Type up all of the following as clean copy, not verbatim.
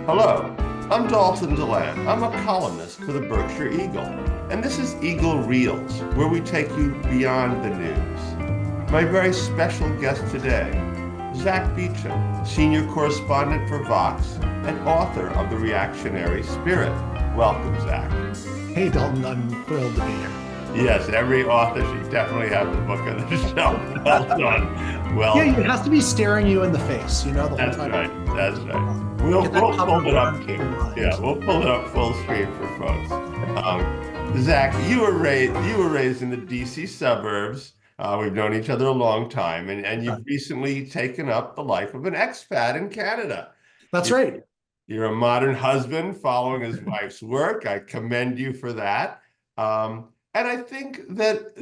Hello, I'm Dalton DeLand. I'm a columnist for the Berkshire Eagle, and this is Eagle Reels, where we take you beyond the news. My very special guest today, Zack Beauchamp, senior correspondent for Vox and author of The Reactionary Spirit. Welcome, Zack. Hey, Dalton, I'm thrilled to be here. Yes, every author should definitely have the book on the shelf. Well done. Well Yeah, done. it has to be staring you in the face, the whole That's time. right. That's right. We'll Get that cover pull it up around here. your mind. Yeah, we'll pull it up full screen for folks. Zack, you were raised in the DC suburbs. We've known each other a long time, and you've recently taken up the life of an expat in Canada. That's You- right. You're a modern husband following his wife's work. I commend you for that. And I think that,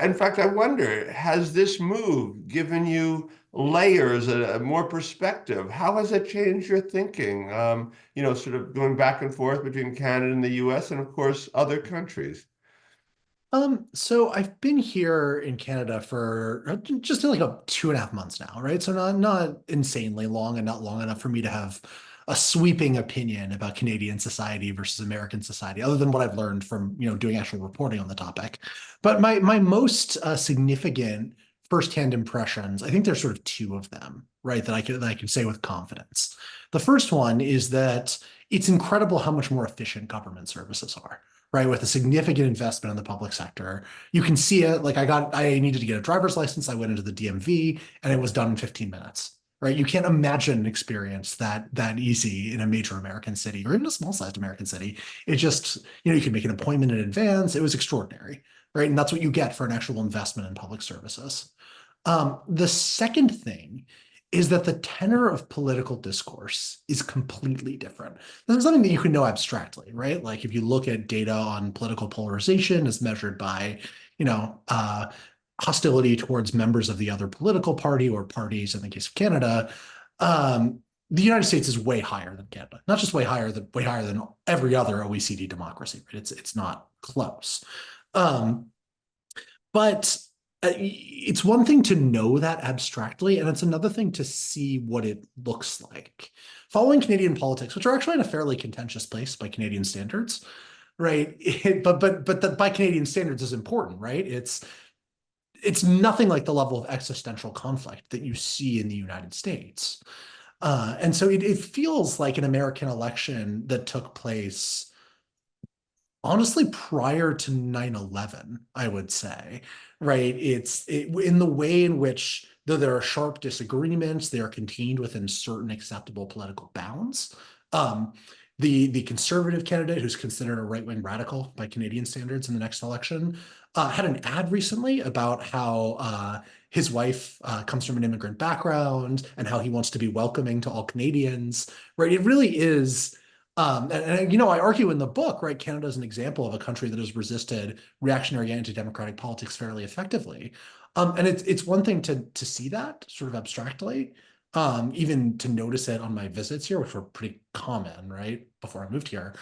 in fact, I wonder, has this move given you layers, more perspective? How has it changed your thinking? Sort of going back and forth between Canada and the US and, of course, other countries. So I've been here in Canada for just like about 2.5 months now, right? So not insanely long and not long enough for me to have a sweeping opinion about Canadian society versus American society, other than what I've learned from, doing actual reporting on the topic. But my most significant firsthand impressions, I think there's sort of two of them, right, that I can say with confidence. The first one is that it's incredible how much more efficient government services are, right? With a significant investment in the public sector. You can see it. Like I needed to get a driver's license. I went into the DMV and it was done in 15 minutes, right? You can't imagine an experience that easy in a major American city or even a small sized American city. It just, you can make an appointment in advance. It was extraordinary, right? And that's what you get for an actual investment in public services. The second thing is that the tenor of political discourse is completely different. This is something that you can know abstractly, right? Like if you look at data on political polarization as measured by, hostility towards members of the other political party or parties in the case of Canada, the United States is way higher than Canada. Not just way higher than every other OECD democracy, right? It's not close. But it's one thing to know that abstractly, and it's another thing to see what it looks like. Following Canadian politics, which are actually in a fairly contentious place by Canadian standards, right? But by Canadian standards is important, right? It's nothing like the level of existential conflict that you see in the United States. And so it feels like an American election that took place honestly prior to 9/11, I would say, right? In the way in which, though there are sharp disagreements, they are contained within certain acceptable political bounds. Um, the conservative candidate, who's considered a right-wing radical by Canadian standards in the next election, had an ad recently about how his wife comes from an immigrant background and how he wants to be welcoming to all Canadians, right? It really is I argue in the book, right, Canada is an example of a country that has resisted reactionary anti-democratic politics fairly effectively. And it's one thing to see that sort of abstractly, even to notice it on my visits here, which were pretty common, right, before I moved here.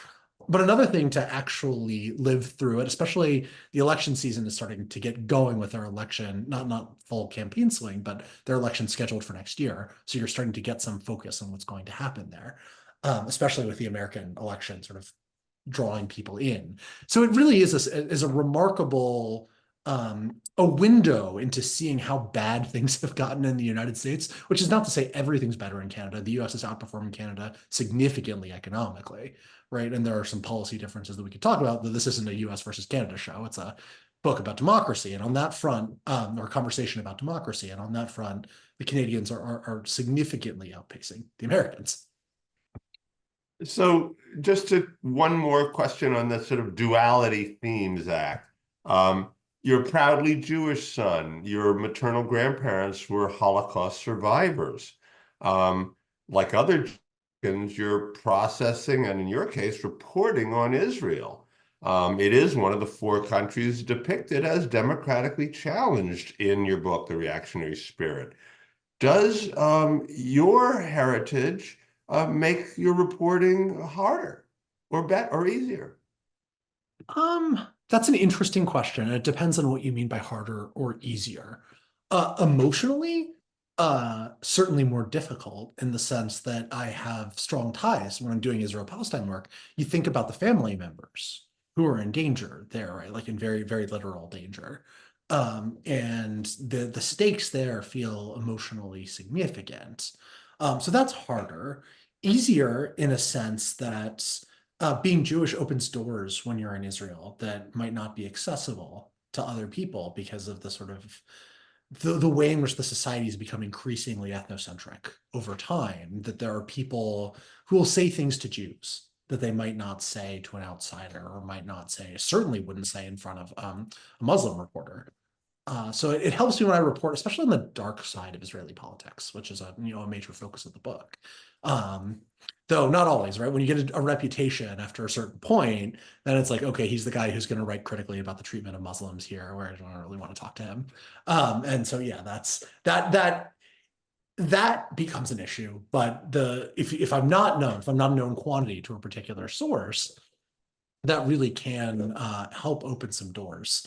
But another thing to actually live through it, especially the election season is starting to get going with their election, not full campaign swing, but their election scheduled for next year. So you're starting to get some focus on what's going to happen there, especially with the American election sort of drawing people in. So it really is a remarkable a window into seeing how bad things have gotten in the United States, which is not to say everything's better in Canada. The US is outperforming Canada significantly economically, right? And there are some policy differences that we could talk about, though this isn't a US versus Canada show. It's a book about democracy. And on that front, or a conversation about democracy. And on that front, the Canadians are significantly outpacing the Americans. So one more question on this sort of duality theme, Zack. You're a proudly Jewish son. Your maternal grandparents were Holocaust survivors. Like other Jews, you're processing, and in your case, reporting on Israel. It is one of the four countries depicted as democratically challenged in your book, The Reactionary Spirit. Does your heritage make your reporting harder or easier? That's an interesting question. It depends on what you mean by harder or easier. Emotionally, Certainly more difficult in the sense that I have strong ties when I'm doing Israel-Palestine work. You think about the family members who are in danger there, right? Like in very, very literal danger. And the stakes there feel emotionally significant. So that's harder. Easier in a sense that being Jewish opens doors when you're in Israel that might not be accessible to other people because of the sort of the way in which the society has become increasingly ethnocentric over time, that there are people who will say things to Jews that they might not say to an outsider or might not say, certainly wouldn't say in front of a Muslim reporter. So it helps me when I report, especially on the dark side of Israeli politics, which is a major focus of the book. Um, though not always, right? When you get a reputation after a certain point, then it's like, okay, he's the guy who's going to write critically about the treatment of Muslims here, where I don't really want to talk to him. And so yeah, that becomes an issue. But if I'm not known, if I'm not a known quantity to a particular source, that really can help open some doors.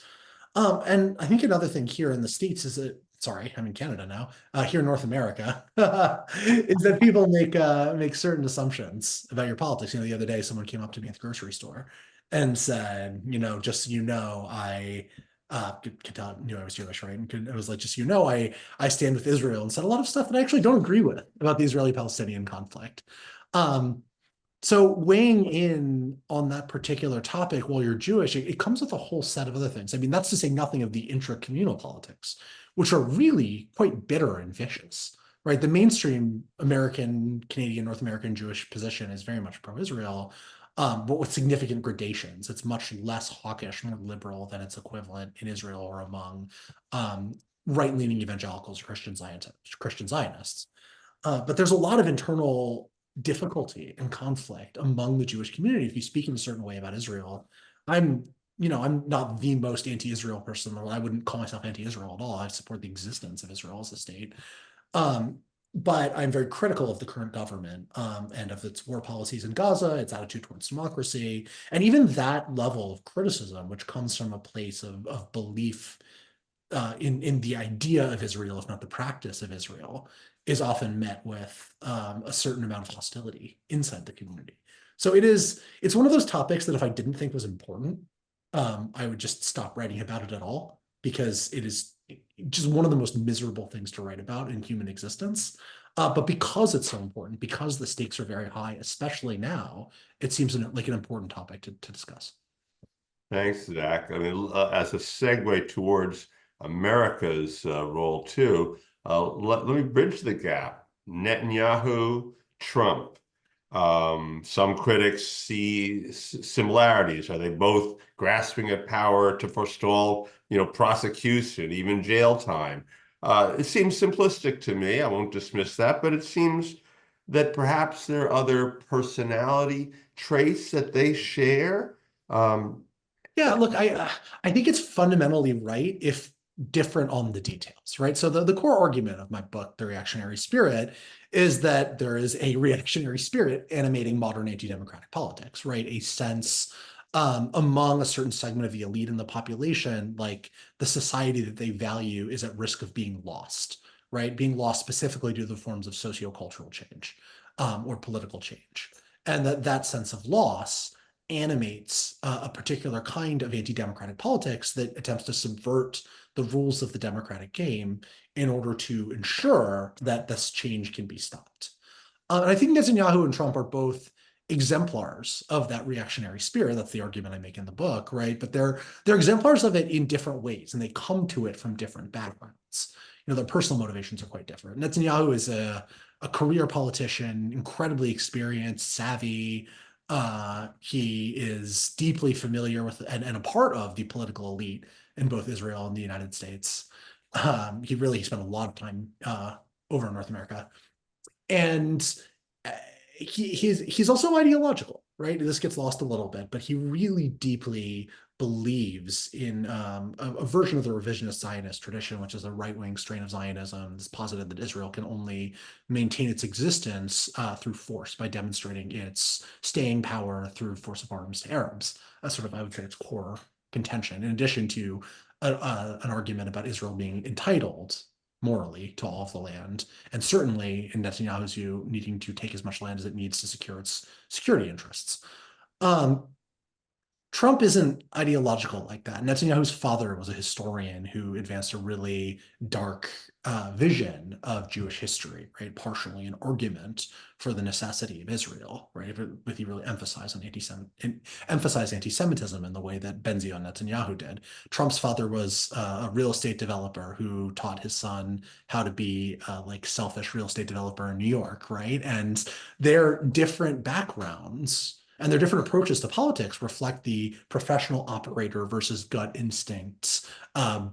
And I think another thing here in the States is that, sorry, I'm in Canada now, here in North America, is that people make certain assumptions about your politics. The other day someone came up to me at the grocery store and said, just so you know, could tell knew I was Jewish, right? And it was like, just so you know, I stand with Israel, and said a lot of stuff that I actually don't agree with about the Israeli-Palestinian conflict. Um, so weighing in on that particular topic while you're Jewish, it comes with a whole set of other things. I mean, that's to say nothing of the intra-communal politics, which are really quite bitter and vicious, right? The mainstream American, Canadian, North American Jewish position is very much pro-Israel, but with significant gradations. It's much less hawkish, more liberal than its equivalent in Israel or among right-leaning evangelicals or Christian Zionists. But there's a lot of internal difficulty and conflict among the Jewish community. If you speak in a certain way about Israel, I'm, I'm not the most anti-Israel person, or I wouldn't call myself anti-Israel at all. I support the existence of Israel as a state. Um, but I'm very critical of the current government and of its war policies in Gaza, its attitude towards democracy, and even that level of criticism, which comes from a place of belief in the idea of Israel, if not the practice of Israel, is often met with a certain amount of hostility inside the community. So it's one of those topics that if I didn't think was important, I would just stop writing about it at all, because it is just one of the most miserable things to write about in human existence. But because it's so important, because the stakes are very high, especially now, it seems like an important topic to discuss. Thanks, Zach. I mean, as a segue towards America's role too, let me bridge the gap. Netanyahu, Trump. Some critics see similarities. Are they both grasping at power to forestall, prosecution, even jail time? It seems simplistic to me. I won't dismiss that, but it seems that perhaps there are other personality traits that they share. Um, Yeah, look, I think it's fundamentally right if different on the details, right? So the core argument of my book, The Reactionary Spirit, is that there is a reactionary spirit animating modern anti-democratic politics, right? A sense among a certain segment of the elite in the population, like the society that they value is at risk of being lost, right? Being lost specifically due to the forms of sociocultural change or political change. And that sense of loss animates a particular kind of anti-democratic politics that attempts to subvert the rules of the democratic game in order to ensure that this change can be stopped. And I think Netanyahu and Trump are both exemplars of that reactionary spirit. That's the argument I make in the book, right? But they're exemplars of it in different ways, and they come to it from different backgrounds. Their personal motivations are quite different. Netanyahu is a career politician, incredibly experienced, savvy. He is deeply familiar with and a part of the political elite in both Israel and the United States. He spent a lot of time over in North America, and uh, he's also ideological, right? This gets lost a little bit, but he really deeply believes in a version of the revisionist Zionist tradition, which is a right-wing strain of Zionism that's posited that Israel can only maintain its existence through force by demonstrating its staying power through force of arms to Arabs. That's sort of, I would say, its core contention, in addition to an argument about Israel being entitled morally to all of the land, and certainly in Netanyahu's view, needing to take as much land as it needs to secure its security interests. Um, Trump isn't ideological like that. Netanyahu's father was a historian who advanced a really dark vision of Jewish history, right? Partially an argument for the necessity of Israel, right? But he really emphasized anti-Semitism in the way that Benzion Netanyahu did. Trump's father was a real estate developer who taught his son how to be like selfish real estate developer in New York, right? And their different backgrounds and their different approaches to politics reflect the professional operator versus gut instincts,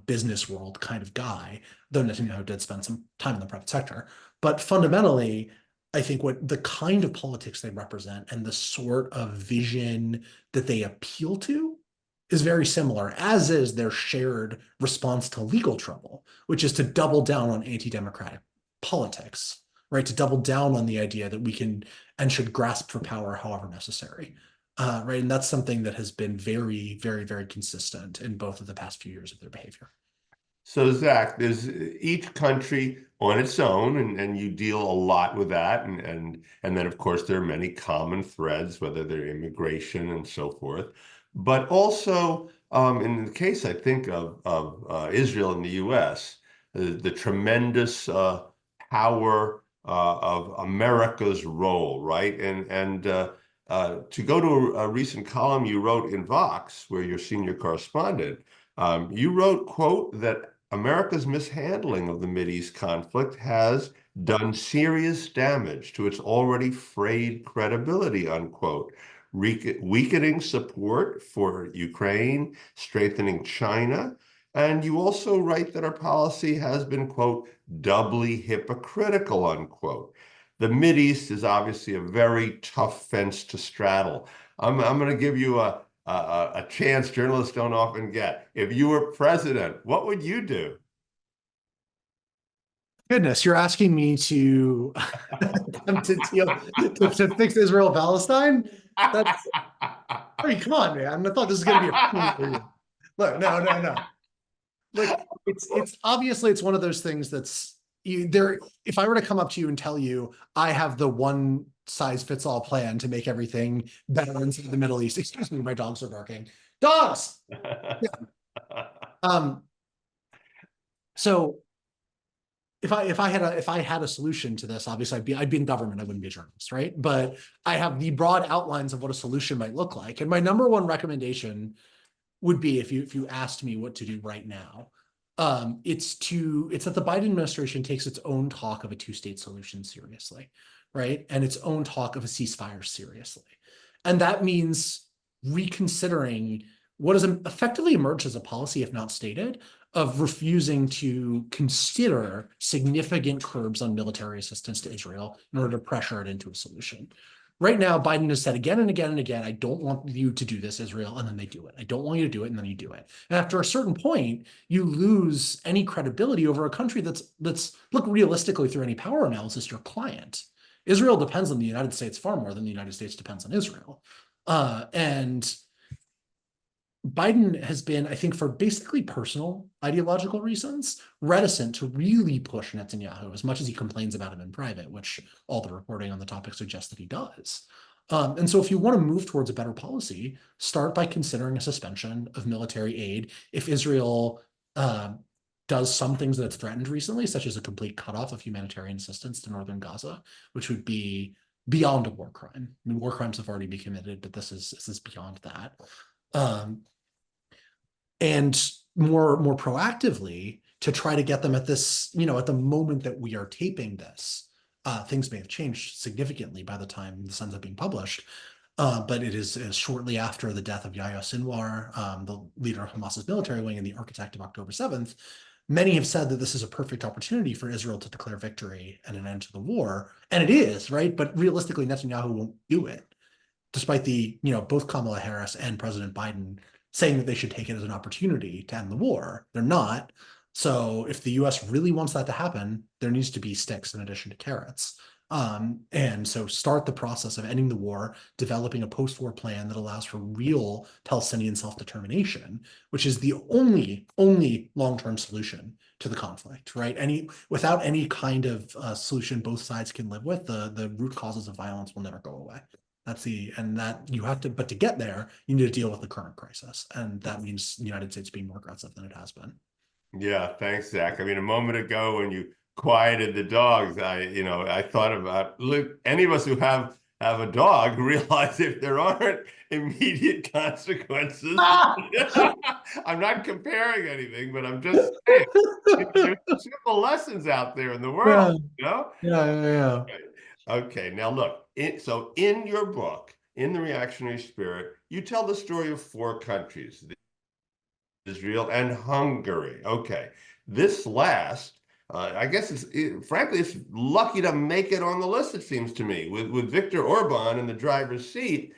business world kind of guy, though Netanyahu did spend some time in the private sector. But fundamentally, I think what the kind of politics they represent and the sort of vision that they appeal to is very similar, as is their shared response to legal trouble, which is to double down on anti-democratic politics, right? To double down on the idea that we can and should grasp for power however necessary. Right. And that's something that has been very, very, very consistent in both of the past few years of their behavior. So Zach, there's each country on its own, and you deal a lot with that, and then of course there are many common threads, whether they're immigration and so forth, but also in the case I think of Israel and the U.S., the tremendous power of America's role, right? And to go to a recent column you wrote in Vox, where you're senior correspondent, you wrote, quote, that America's mishandling of the Mideast conflict has done serious damage to its already frayed credibility, unquote, weakening support for Ukraine, strengthening China. And you also write that our policy has been, quote, doubly hypocritical, unquote. The Mideast is obviously a very tough fence to straddle. I'm going to give you a chance journalists don't often get. If you were president, what would you do? Goodness, you're asking me to to deal to fix Israel Palestine? That's I mean, come on, man. I thought this was gonna be a fun for you. Look, no. Look, it's obviously it's one of those things that's there. If I were to come up to you and tell you I have the one size fits all plan to make everything better in the Middle East, excuse me, my dogs are barking. Dogs. Yeah. Um. So if I had a solution to this, obviously I'd be in government. I wouldn't be a journalist, right? But I have the broad outlines of what a solution might look like. And my number one recommendation would be if you asked me what to do right now, it's that the Biden administration takes its own talk of a two-state solution seriously, right? And its own talk of a ceasefire seriously. And that means reconsidering what has effectively emerged as a policy, if not stated, of refusing to consider significant curbs on military assistance to Israel in order to pressure it into a solution. Right now, Biden has said again and again and again, I don't want you to do this, Israel, and then they do it. I don't want you to do it, and then you do it. And after a certain point, you lose any credibility over a country that's look realistically through any power analysis, your client. Israel depends on the United States far more than the United States depends on Israel. And Biden has been, I think, for basically personal ideological reasons, reticent to really push Netanyahu as much as he complains about him in private, which all the reporting on the topic suggests that he does. And so if you want to move towards a better policy, start by considering a suspension of military aid. If Israel does some things that it's threatened recently, such as a complete cutoff of humanitarian assistance to northern Gaza, which would be beyond a war crime. I mean, war crimes have already been committed, but this is beyond that. And more proactively to try to get them at this, at the moment that we are taping this, things may have changed significantly by the time this ends up being published. But it is shortly after the death of Yahya Sinwar, the leader of Hamas's military wing and the architect of October 7th. Many have said that this is a perfect opportunity for Israel to declare victory and an end to the war. And it is, right? But realistically, Netanyahu won't do it, despite both Kamala Harris and President Biden saying that they should take it as an opportunity to end the war. They're not. So if the US really wants that to happen, there needs to be sticks in addition to carrots. And so start the process of ending the war, developing a post-war plan that allows for real Palestinian self-determination, which is the only long-term solution to the conflict, right? Without any kind of solution both sides can live with, the root causes of violence will never go away. That you have to, but to get there, you need to deal with the current crisis. And that means the United States being more aggressive than it has been. Yeah, thanks, Zach. I mean, a moment ago when you quieted the dogs, I thought about, look, any of us who have a dog realize if there aren't immediate consequences. I'm not comparing anything, but I'm just saying there's simple lessons out there in the world, Yeah, you know? yeah. Okay, now look, so in your book, in The Reactionary Spirit, you tell the story of four countries, Israel and Hungary. Okay, this last, I guess frankly, it's lucky to make it on the list, it seems to me. With Viktor Orban in the driver's seat,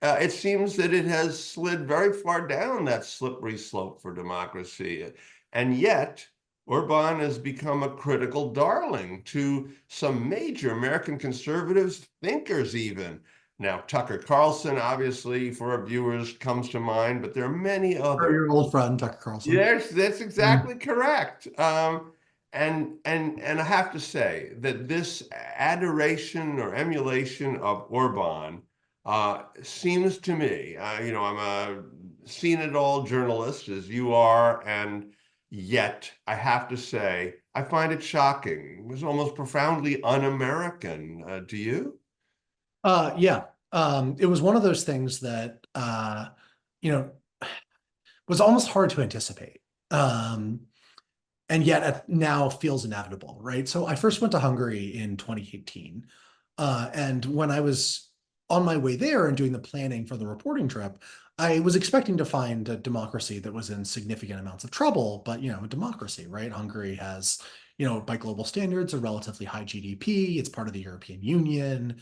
it seems that it has slid very far down that slippery slope for democracy. And yet, Orban has become a critical darling to some major American conservatives, thinkers even. Now, Tucker Carlson, obviously, for our viewers, comes to mind, but there are many Or others. your old friend, Tucker Carlson. Yes, that's exactly correct. And I have to say that this adoration or emulation of Orban seems to me, I'm a seen it all journalist as you are, and yet I have to say I find it shocking. It was almost profoundly un-American. Do you? Yeah. It was one of those things that you know, was almost hard to anticipate. And yet now feels inevitable, right? So I first went to Hungary in 2018. And when I was on my way there and doing the planning for the reporting trip, I was expecting to find a democracy that was in significant amounts of trouble, but a democracy, right? Hungary has, by global standards, a relatively high GDP. It's part of the European Union.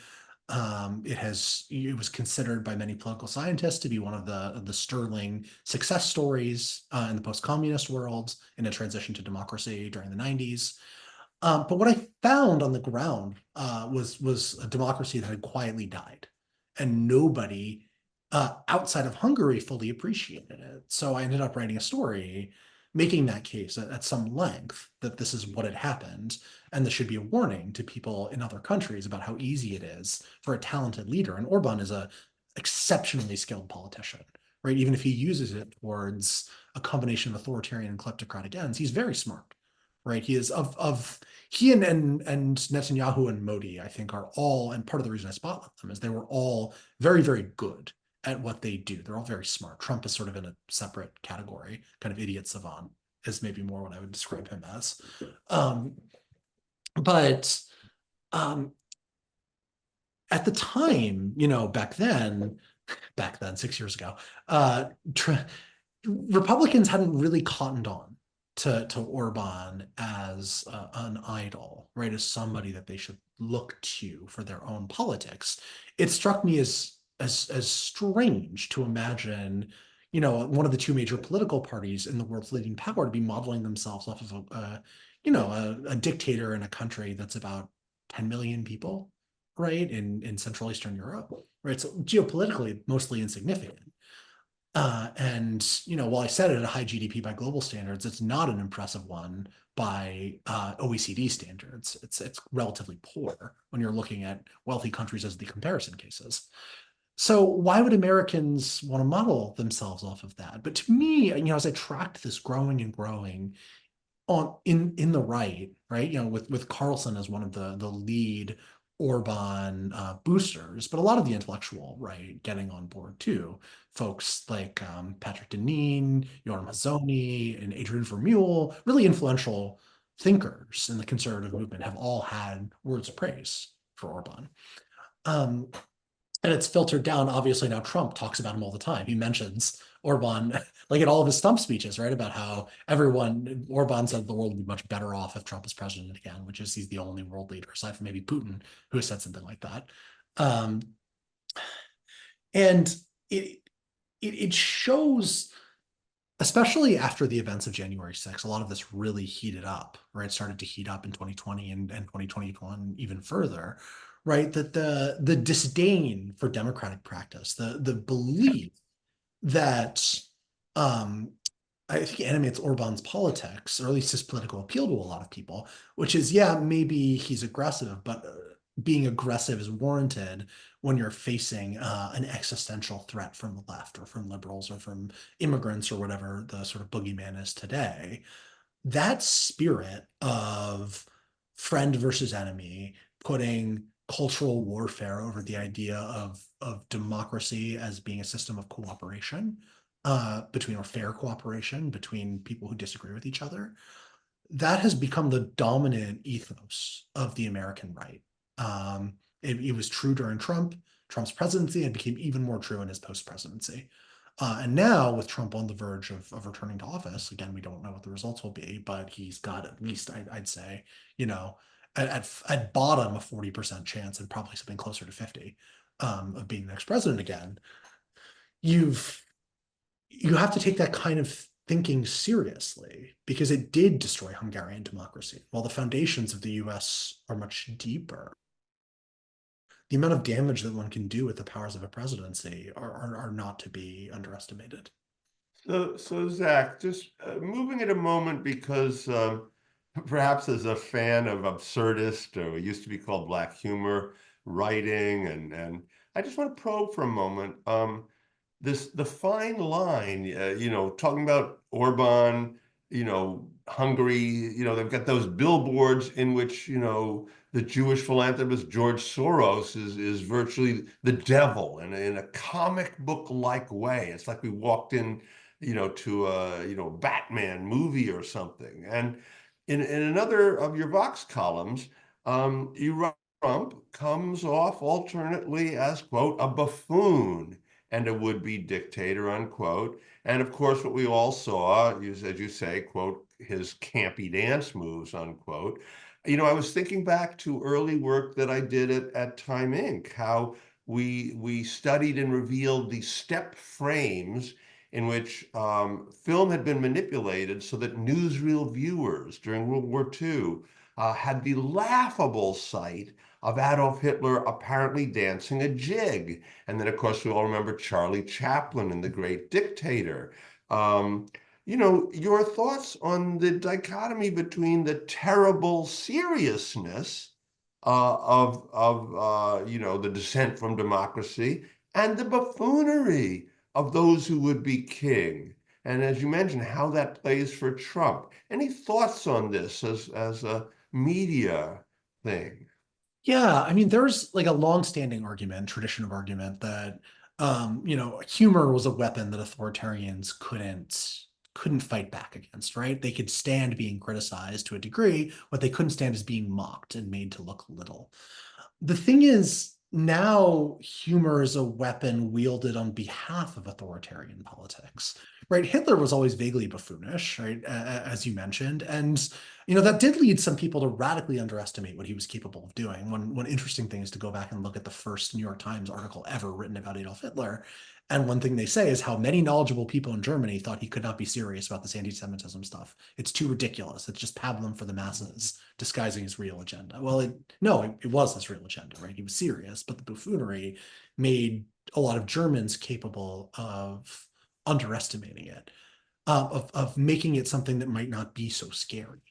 It was considered by many political scientists to be one of the sterling success stories in the post-communist world in a transition to democracy during the 90s. But what I found on the ground was a democracy that had quietly died, and nobody outside of Hungary fully appreciated it. So I ended up writing a story making that case at some length that this is what had happened, and this should be a warning to people in other countries about how easy it is for a talented leader. And Orban is a exceptionally skilled politician, right? Even if he uses it towards a combination of authoritarian and kleptocratic ends, he's very smart, right? He is of he and Netanyahu and Modi, I think, are all, and part of the reason I spotlight them is they were all very, very good at what they do. They're all very smart. Trump is sort of in a separate category, kind of idiot savant is maybe more what I would describe him as. But um, at the time, back then, 6 years ago, Republicans hadn't really cottoned on to Orban as an idol, right? As somebody that they should look to for their own politics. It struck me as strange to imagine, one of the two major political parties in the world's leading power to be modeling themselves off of a dictator in a country that's about 10 million people, right? In Central Eastern Europe, right? So geopolitically, mostly insignificant. And while I said it at a high GDP by global standards, it's not an impressive one by OECD standards. It's relatively poor when you're looking at wealthy countries as the comparison cases. So why would Americans want to model themselves off of that? But to me, as I tracked this growing and growing on in the right, with Carlson as one of the lead Orban boosters, but a lot of the intellectual right getting on board too. Folks like Patrick Deneen, Yoram Hazony, and Adrian Vermeule, really influential thinkers in the conservative movement, have all had words of praise for Orban. Um, and it's filtered down. Obviously, now Trump talks about him all the time. He mentions Orban, like in all of his stump speeches, right? About how Orban said the world would be much better off if Trump is president again, which is he's the only world leader, aside from maybe Putin, who has said something like that. Um, and it shows especially after the events of January 6th, a lot of this really heated up, right? Started to heat up in 2020 and 2021 even further, right? That the disdain for democratic practice, the belief that um, I think animates Orban's politics, or at least his political appeal to a lot of people, which is, yeah, maybe he's aggressive, but being aggressive is warranted when you're facing an existential threat from the left or from liberals or from immigrants or whatever the sort of boogeyman is today. That spirit of friend versus enemy, putting cultural warfare over the idea of democracy as being a system of cooperation between or fair cooperation between people who disagree with each other, that has become the dominant ethos of the American right. It was true during Trump's presidency, and became even more true in his post-presidency. And now, with Trump on the verge of returning to office, again, we don't know what the results will be, but he's got at least, I'd say, you know, at bottom, a 40% chance, and probably something closer to 50 of being the next president again. You've you have to take that kind of thinking seriously because it did destroy Hungarian democracy. While the foundations of the US are much deeper, the amount of damage that one can do with the powers of a presidency are not to be underestimated. So Zach, just moving it a moment because perhaps as a fan of absurdist, or it used to be called black humor, writing, and I just want to probe for a moment. The fine line, talking about Orban, Hungary, they've got those billboards in which, the Jewish philanthropist George Soros is virtually the devil in a comic book like way. It's like we walked in, to a, Batman movie or something. And in another of your Vox columns, you write Trump comes off alternately as, quote, a buffoon and a would-be dictator, unquote. And of course, what we all saw is, as you say, quote, his campy dance moves, unquote. I was thinking back to early work that I did at Time Inc., how we studied and revealed the step frames in which film had been manipulated so that newsreel viewers during World War II had the laughable sight of Adolf Hitler apparently dancing a jig. And then, of course, we all remember Charlie Chaplin and the Great Dictator. Um, your thoughts on the dichotomy between the terrible seriousness of the descent from democracy and the buffoonery of those who would be king. And as you mentioned, how that plays for Trump. Any thoughts on this as a media thing? Yeah, I mean, there's like a long-standing argument, tradition of argument that humor was a weapon that authoritarians couldn't fight back against, right? They could stand being criticized to a degree. What they couldn't stand is being mocked and made to look little. The thing is, now humor is a weapon wielded on behalf of authoritarian politics, right? Hitler was always vaguely buffoonish, right? As you mentioned. And, that did lead some people to radically underestimate what he was capable of doing. One interesting thing is to go back and look at the first New York Times article ever written about Adolf Hitler. And one thing they say is how many knowledgeable people in Germany thought he could not be serious about this anti-Semitism stuff. It's too ridiculous. It's just pablum for the masses, disguising his real agenda. Well, it was his real agenda, right? He was serious, but the buffoonery made a lot of Germans capable of underestimating it, of making it something that might not be so scary,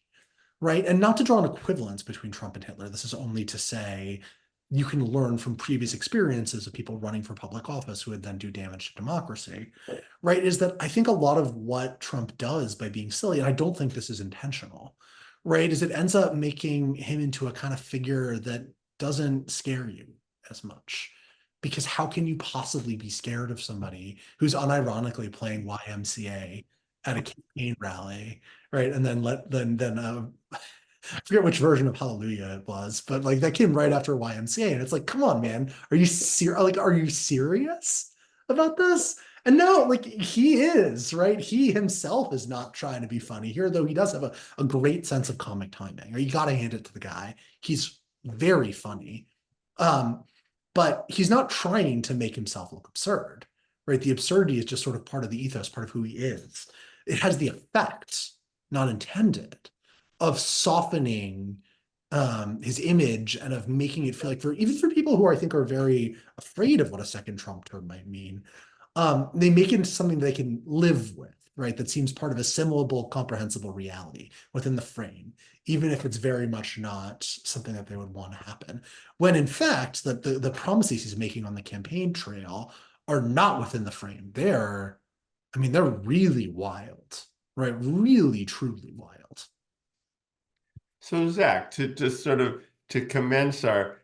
right? And not to draw an equivalence between Trump and Hitler. This is only to say you can learn from previous experiences of people running for public office who would then do damage to democracy, right? Is that I think a lot of what Trump does by being silly, and I don't think this is intentional, right, is it ends up making him into a kind of figure that doesn't scare you as much. Because how can you possibly be scared of somebody who's unironically playing YMCA at a campaign rally, right? And then I forget which version of Hallelujah it was, but like that came right after YMCA, and it's like, come on, man, are you serious? Like, are you serious about this? And no, like he is, right? He himself is not trying to be funny here, though he does have a great sense of comic timing. Or you got to hand it to the guy. He's very funny. Um, but he's not trying to make himself look absurd, right? The absurdity is just sort of part of the ethos, part of who he is. it has the effect, not intended, of softening his image and of making it feel like, for even for people who I think are very afraid of what a second Trump term might mean, they make it into something they can live with, right? That seems part of a simulable, comprehensible reality within the frame, even if it's very much not something that they would want to happen. When in fact, the promises he's making on the campaign trail are not within the frame. I mean, they're really wild, right? Really, truly wild. So Zach, to sort of to commence our,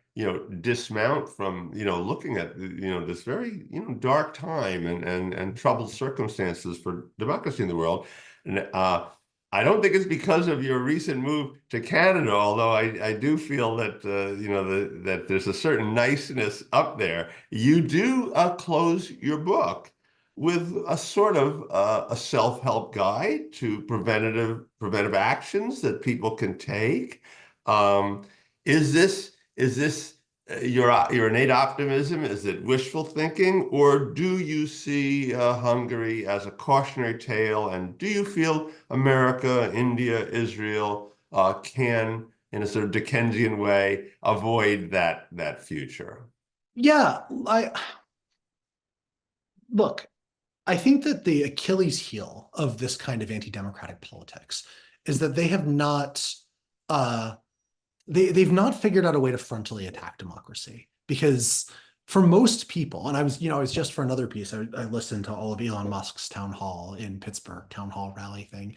dismount from, looking at, this very, dark time and troubled circumstances for democracy in the world. And I don't think it's because of your recent move to Canada, although I do feel that, that there's a certain niceness up there. You do close your book with a sort of a self-help guide to preventive actions that people can take. Um, is this your innate optimism? Is it wishful thinking, or do you see Hungary as a cautionary tale? And do you feel America, India, Israel can, in a sort of Dickensian way, avoid that future? Yeah, I look, I think that the Achilles heel of this kind of anti-democratic politics is that they have not uh they've not figured out a way to frontally attack democracy, because for most people, and I was just for another piece, I listened to all of Elon Musk's town hall in Pittsburgh, town hall rally thing,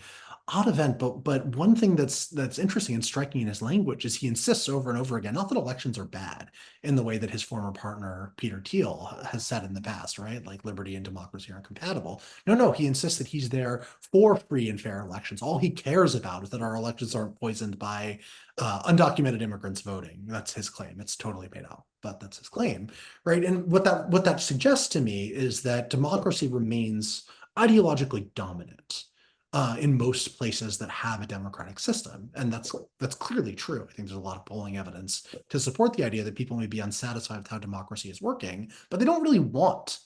odd event, but one thing that's interesting and striking in his language is he insists over and over again, not that elections are bad in the way that his former partner Peter Thiel has said in the past, right? Like liberty and democracy are incompatible. No, he insists that he's there for free and fair elections. All he cares about is that our elections aren't poisoned by undocumented immigrants voting. That's his claim. It's totally made up, but that's his claim, right? And what that suggests to me is that democracy remains ideologically dominant in most places that have a democratic system, and that's clearly true. I think there's a lot of polling evidence to support the idea that people may be unsatisfied with how democracy is working, but they don't really want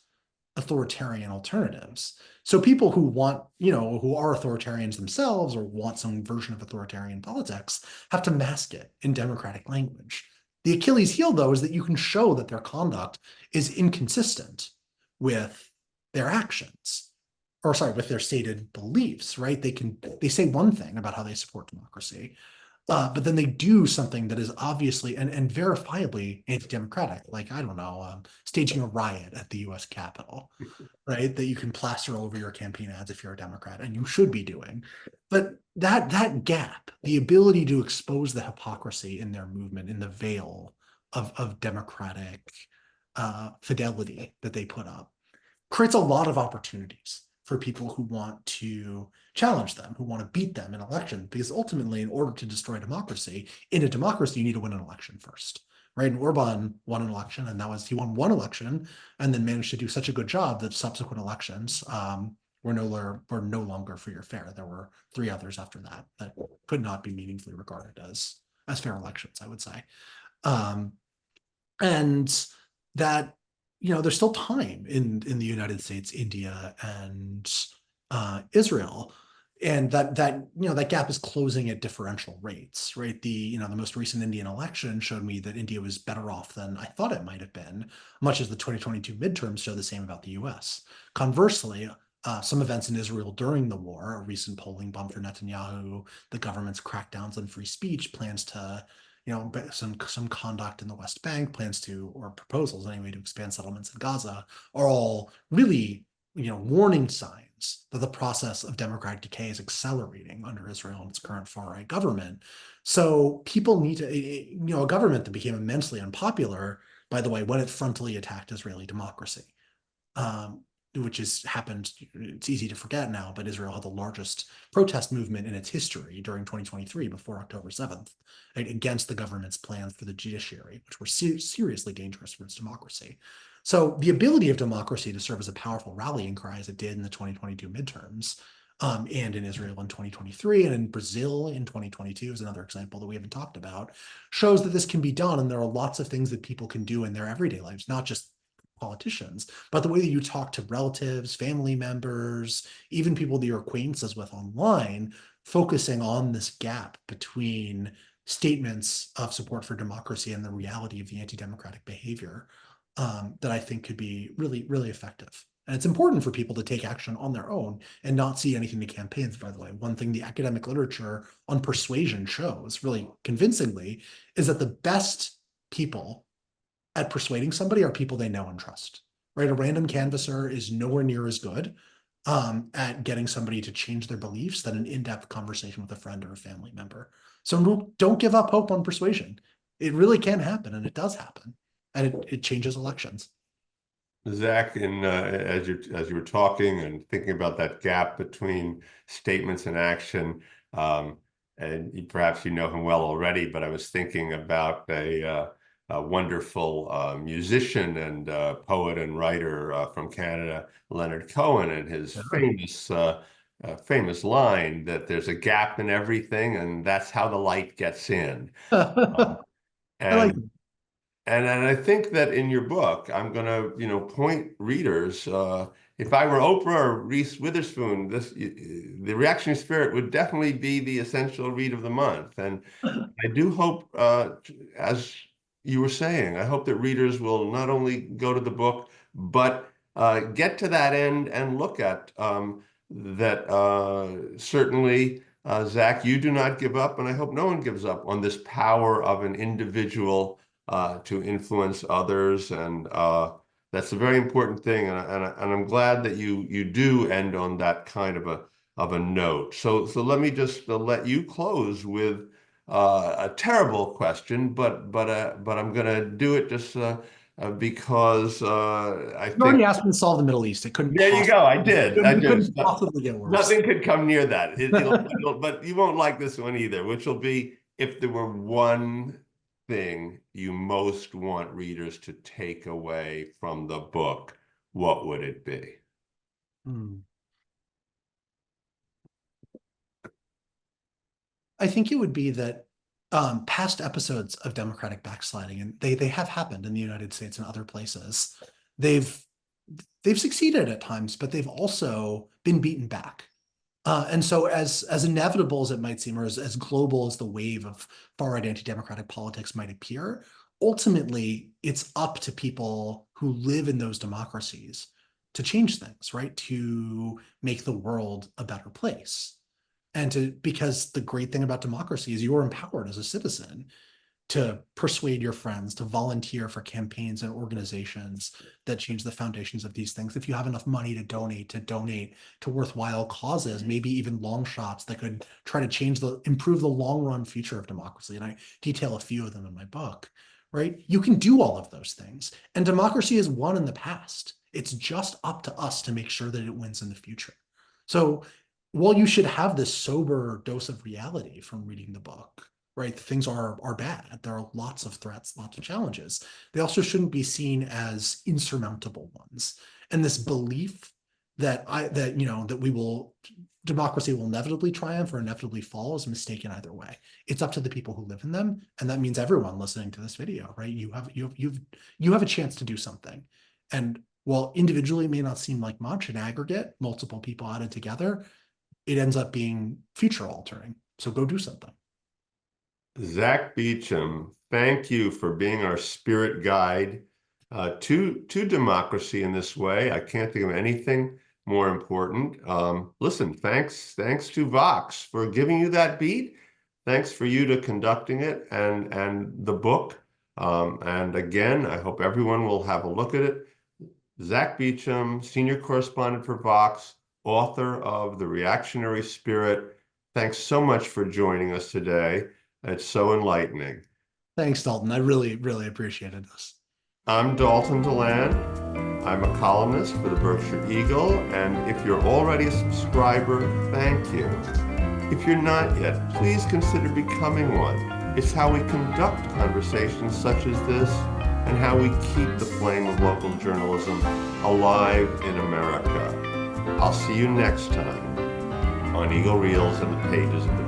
authoritarian alternatives. So people who want, who are authoritarians themselves or want some version of authoritarian politics have to mask it in democratic language. The Achilles heel, though, is that you can show that their conduct is inconsistent with their actions, or sorry, with their stated beliefs, right? They say one thing about how they support democracy, but then they do something that is obviously and verifiably anti-democratic, like, I don't know, staging a riot at the US Capitol, right? That you can plaster over your campaign ads if you're a Democrat, and you should be doing. But that gap, the ability to expose the hypocrisy in their movement, in the veil of democratic fidelity that they put up, creates a lot of opportunities for people who want to challenge them, who want to beat them in election. Because ultimately, in order to destroy democracy, in a democracy, you need to win an election first, right? And Orban won an election, and he won one election, and then managed to do such a good job that subsequent elections were no longer free or fair. There were three others after that could not be meaningfully regarded as fair elections, I would say. And that, there's still time in the United States, India, and Israel, and that gap is closing at differential rates, right? The most recent Indian election showed me that India was better off than I thought it might have been, much as the 2022 midterms show the same about the US. Conversely, some events in Israel during the war, a recent polling bump for Netanyahu, the government's crackdowns on free speech, plans to, some conduct in the West Bank, plans to, or proposals anyway, to expand settlements in Gaza, are all really, warning signs that the process of democratic decay is accelerating under Israel and its current far-right government. So people need to, a government that became immensely unpopular, by the way, when it frontally attacked Israeli democracy. Which has happened, it's easy to forget now, but Israel had the largest protest movement in its history during 2023 before October 7th, right, against the government's plans for the judiciary, which were seriously dangerous for its democracy. So the ability of democracy to serve as a powerful rallying cry, as it did in the 2022 midterms, and in Israel in 2023, and in Brazil in 2022 is another example that we haven't talked about, shows that this can be done. And there are lots of things that people can do in their everyday lives, not just politicians, but the way that you talk to relatives, family members, even people that you're acquaintances with online, focusing on this gap between statements of support for democracy and the reality of the anti-democratic behavior, that I think could be really, really effective. And it's important for people to take action on their own and not see anything to campaigns, by the way. One thing the academic literature on persuasion shows really convincingly is that the best people at persuading somebody are people they know and trust, right? A random canvasser is nowhere near as good at getting somebody to change their beliefs than an in-depth conversation with a friend or a family member. So don't give up hope on persuasion. It really can happen, and it does happen, and it changes elections. Zach, as you were talking and thinking about that gap between statements and action, and perhaps you know him well already, but I was thinking about a wonderful musician and poet and writer from Canada, Leonard Cohen, and his famous line that there's a gap in everything, and that's how the light gets in. Um, I like and and I think that in your book, I'm going to, point readers. If I were Oprah or Reese Witherspoon, the Reactionary Spirit would definitely be the essential read of the month. And I do hope, as you were saying, I hope that readers will not only go to the book, but get to that end and look at that. Certainly, Zach, you do not give up, and I hope no one gives up on this power of an individual to influence others, and that's a very important thing. And I'm glad that you do end on that kind of a note. So let me just let you close with a terrible question, but I'm going to do it just because I You already think. asked me to solve the Middle East. It couldn't There you go. I did. it couldn't possibly get worse. Nothing could come near that. But you won't like this one either, which will be, if there were one thing you most want readers to take away from the book, what would it be? I think it would be that past episodes of democratic backsliding, and they have happened in the United States and other places, they've succeeded at times, but they've also been beaten back. And so as inevitable as it might seem, or as global as the wave of far-right anti-democratic politics might appear, ultimately it's up to people who live in those democracies to change things, right? To make the world a better place. And because the great thing about democracy is you're empowered as a citizen to persuade your friends, to volunteer for campaigns and organizations that change the foundations of these things. If you have enough money to donate to worthwhile causes, maybe even long shots that could try to improve the long run future of democracy. And I detail a few of them in my book, right? You can do all of those things. And democracy has won in the past. It's just up to us to make sure that it wins in the future. So while you should have this sober dose of reality from reading the book, right? Things are bad. There are lots of threats, lots of challenges. They also shouldn't be seen as insurmountable ones. And this belief that democracy will inevitably triumph or inevitably fall is mistaken either way. It's up to the people who live in them, and that means everyone listening to this video, right? You have a chance to do something. And while individually it may not seem like much, in aggregate, multiple people added together, it ends up being future altering. So go do something. Zack Beauchamp, thank you for being our spirit guide to democracy in this way. I can't think of anything more important. Listen, thanks to Vox for giving you that beat. Thanks for you to conducting it and the book. And again, I hope everyone will have a look at it. Zack Beauchamp, senior correspondent for Vox, author of The Reactionary Spirit. Thanks so much for joining us today. It's so enlightening. Thanks, Dalton. I really, really appreciated this. I'm Dalton Deland. I'm a columnist for the Berkshire Eagle, and if you're already a subscriber, thank you. If you're not yet, please consider becoming one. It's how we conduct conversations such as this, and how we keep the flame of local journalism alive in America. I'll see you next time on Eagle Reels and the pages of the